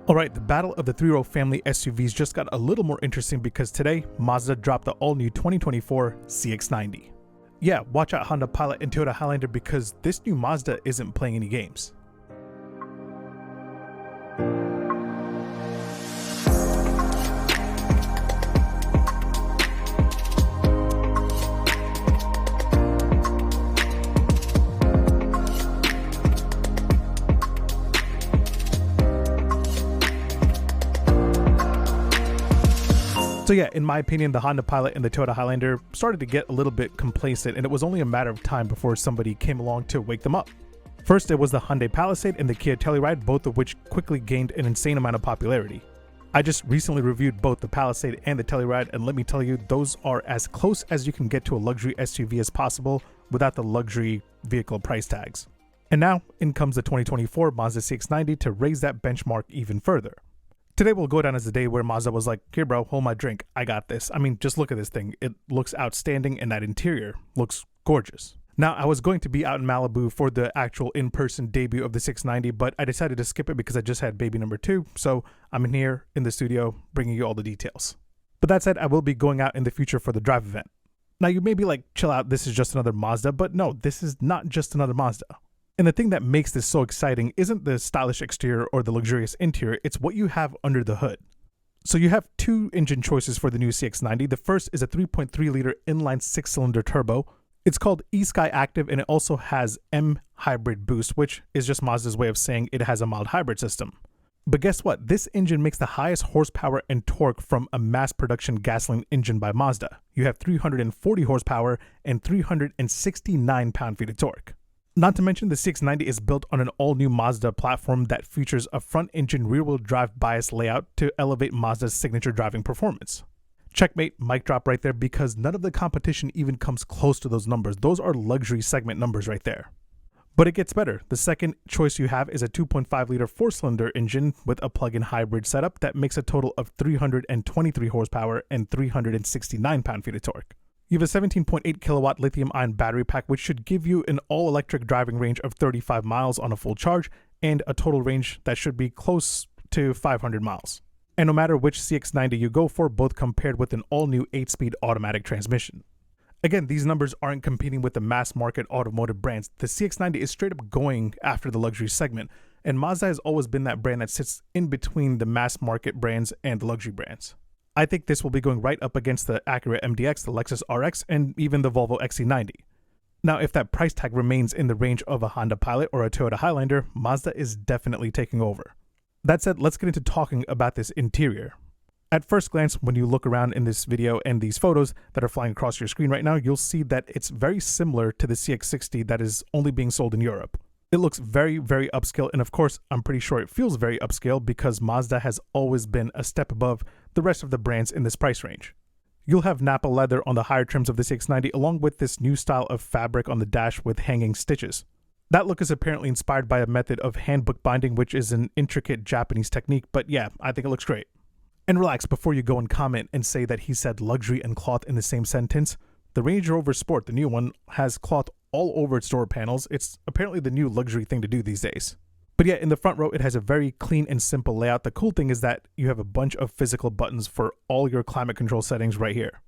Alright, the battle of the three-row family SUVs just got a little more interesting because today, Mazda dropped the all-new 2024 CX-90. Yeah, watch out Honda Pilot and Toyota Highlander because this new Mazda isn't playing any games. So yeah, in my opinion, the Honda Pilot and the Toyota Highlander started to get a little bit complacent, and it was only a matter of time before somebody came along to wake them up. First, it was the Hyundai Palisade and the Kia Telluride, both of which quickly gained an insane amount of popularity. I just recently reviewed both the Palisade and the Telluride, and let me tell you, those are as close as you can get to a luxury SUV as possible without the luxury vehicle price tags. And now, in comes the 2024 Mazda CX-90 to raise that benchmark even further. Today will go down as the day where Mazda was like, here bro, hold my drink, I got this. I mean, just look at this thing. It looks outstanding and that interior looks gorgeous. Now, I was going to be out in Malibu for the actual in-person debut of the CX-90, but I decided to skip it because I just had baby number 2, so I'm in here in the studio bringing you all the details. But that said, I will be going out in the future for the drive event. Now, you may be like, chill out, this is just another Mazda, but no, this is not just another Mazda. And the thing that makes this so exciting isn't the stylish exterior or the luxurious interior, it's what you have under the hood. So you have two engine choices for the new CX-90. The first is a 3.3-liter inline 6-cylinder turbo. It's called eSky Active, and it also has M Hybrid Boost, which is just Mazda's way of saying it has a mild hybrid system. But guess what? This engine makes the highest horsepower and torque from a mass production gasoline engine by Mazda. You have 340 horsepower and 369 pound-feet of torque. Not to mention, the CX-90 is built on an all-new Mazda platform that features a front-engine rear-wheel drive bias layout to elevate Mazda's signature driving performance. Checkmate, mic drop right there, because none of the competition even comes close to those numbers. Those are luxury segment numbers right there. But it gets better. The second choice you have is a 2.5-liter 4-cylinder engine with a plug-in hybrid setup that makes a total of 323 horsepower and 369 pound-feet of torque. You have a 17.8 kilowatt lithium-ion battery pack, which should give you an all-electric driving range of 35 miles on a full charge and a total range that should be close to 500 miles. And no matter which CX-90 you go for, both come paired with an all-new 8-speed automatic transmission. Again, these numbers aren't competing with the mass-market automotive brands. The CX-90 is straight up going after the luxury segment, and Mazda has always been that brand that sits in between the mass-market brands and the luxury brands. I think this will be going right up against the Acura MDX, the Lexus RX, and even the Volvo XC90. Now, if that price tag remains in the range of a Honda Pilot or a Toyota Highlander, Mazda is definitely taking over. That said, let's get into talking about this interior. At first glance, when you look around in this video and these photos that are flying across your screen right now, you'll see that it's very similar to the CX-60 that is only being sold in Europe. It looks very, very upscale, and of course, I'm pretty sure it feels very upscale because Mazda has always been a step above the rest of the brands in this price range. You'll have Nappa leather on the higher trims of the CX-90 along with this new style of fabric on the dash with hanging stitches. That look is apparently inspired by a method of handbook binding, which is an intricate Japanese technique, but yeah, I think it looks great. And relax before you go and comment and say that he said luxury and cloth in the same sentence. The Range Rover Sport, the new one, has cloth all over its door panels. It's apparently the new luxury thing to do these days. But yeah, in the front row, it has a very clean and simple layout. The cool thing is that you have a bunch of physical buttons for all your climate control settings right here.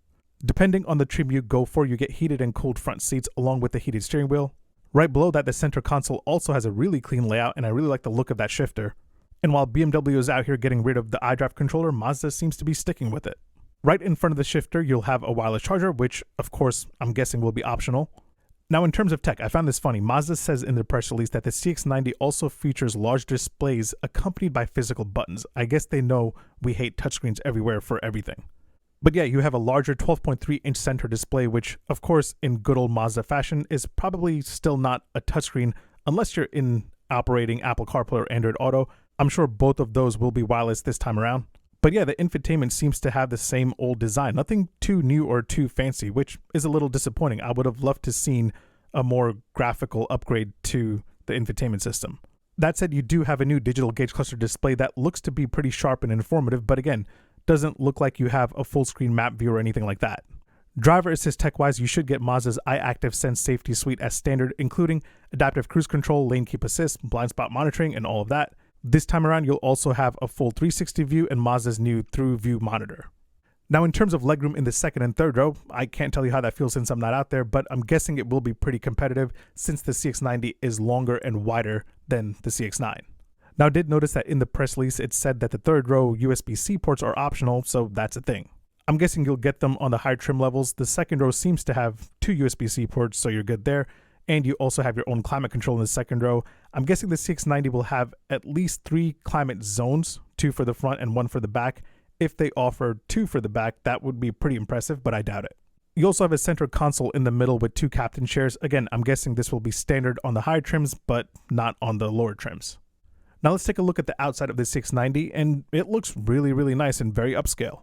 Depending on the trim you go for, you get heated and cooled front seats along with the heated steering wheel. Right below that, the center console also has a really clean layout, and I really like the look of that shifter. And while BMW is out here getting rid of the iDrive controller, Mazda seems to be sticking with it. Right in front of the shifter, you'll have a wireless charger, which, of course, I'm guessing will be optional. Now, in terms of tech, I found this funny. Mazda says in their press release that the CX-90 also features large displays accompanied by physical buttons. I guess they know we hate touchscreens everywhere for everything. But yeah, you have a larger 12.3-inch center display, which, of course, in good old Mazda fashion, is probably still not a touchscreen unless you're in operating Apple CarPlay or Android Auto. I'm sure both of those will be wireless this time around. But yeah, the infotainment seems to have the same old design. Nothing too new or too fancy, which is a little disappointing. I would have loved to seen a more graphical upgrade to the infotainment system. That said, you do have a new digital gauge cluster display that looks to be pretty sharp and informative, but again, doesn't look like you have a full screen map view or anything like that. Driver assist tech-wise, you should get Mazda's iActive Sense Safety Suite as standard, including adaptive cruise control, lane keep assist, blind spot monitoring, and all of that. This time around, you'll also have a full 360 view and Mazda's new through view monitor. Now, in terms of legroom in the second and third row, I can't tell you how that feels since I'm not out there, but I'm guessing it will be pretty competitive since the CX-90 is longer and wider than the CX-9. Now, I did notice that in the press release, it said that the third row USB-C ports are optional, so that's a thing. I'm guessing you'll get them on the higher trim levels. The second row seems to have 2 USB-C ports, so you're good there. And you also have your own climate control in the second row. I'm guessing the CX-90 will have at least 3 climate zones, 2 for the front and 1 for the back. If they offer 2 for the back, that would be pretty impressive, but I doubt it. You also have a center console in the middle with 2 captain chairs. Again, I'm guessing this will be standard on the higher trims, but not on the lower trims. Now let's take a look at the outside of the CX-90, and it looks really, really nice and very upscale.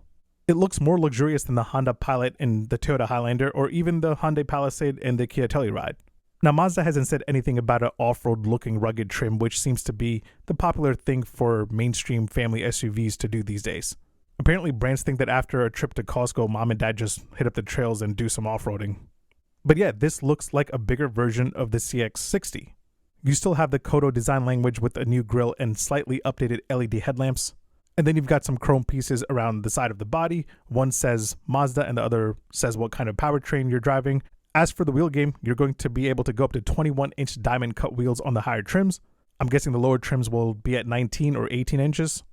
It looks more luxurious than the Honda Pilot and the Toyota Highlander, or even the Hyundai Palisade and the Kia Telluride. Now, Mazda hasn't said anything about an off-road looking rugged trim, which seems to be the popular thing for mainstream family SUVs to do these days. Apparently, brands think that after a trip to Costco, mom and dad just hit up the trails and do some off-roading. But yeah, this looks like a bigger version of the CX-60. You still have the Kodo design language with a new grille and slightly updated LED headlamps. And then you've got some chrome pieces around the side of the body. One says Mazda and the other says what kind of powertrain you're driving. As for the wheel game, you're going to be able to go up to 21-inch diamond cut wheels on the higher trims. I'm guessing the lower trims will be at 19 or 18 inches.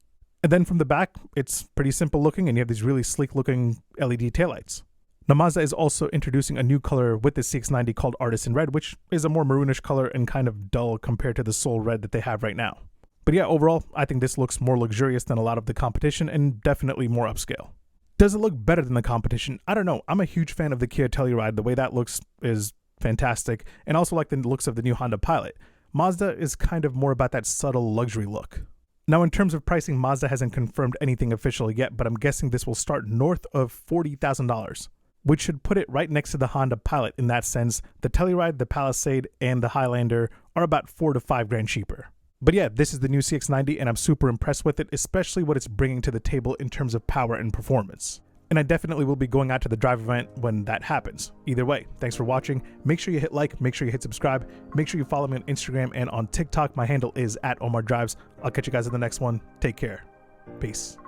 And then from the back, it's pretty simple looking and you have these really sleek looking LED taillights. Now, Mazda is also introducing a new color with the CX-90 called Artisan Red, which is a more maroonish color and kind of dull compared to the Soul Red that they have right now. But yeah, overall, I think this looks more luxurious than a lot of the competition and definitely more upscale. Does it look better than the competition? I don't know. I'm a huge fan of the Kia Telluride. The way that looks is fantastic, and also like the looks of the new Honda Pilot. Mazda is kind of more about that subtle luxury look. Now, in terms of pricing, Mazda hasn't confirmed anything official yet, but I'm guessing this will start north of $40,000, which should put it right next to the Honda Pilot in that sense. The Telluride, the Palisade, and the Highlander are about $4,000 to $5,000 cheaper. But yeah, this is the new CX-90 and I'm super impressed with it, especially what it's bringing to the table in terms of power and performance. And I definitely will be going out to the drive event when that happens. Either way, thanks for watching. Make sure you hit like, make sure you hit subscribe, make sure you follow me on Instagram and on TikTok. My handle is @OmarDrives. I'll catch you guys in the next one. Take care. Peace.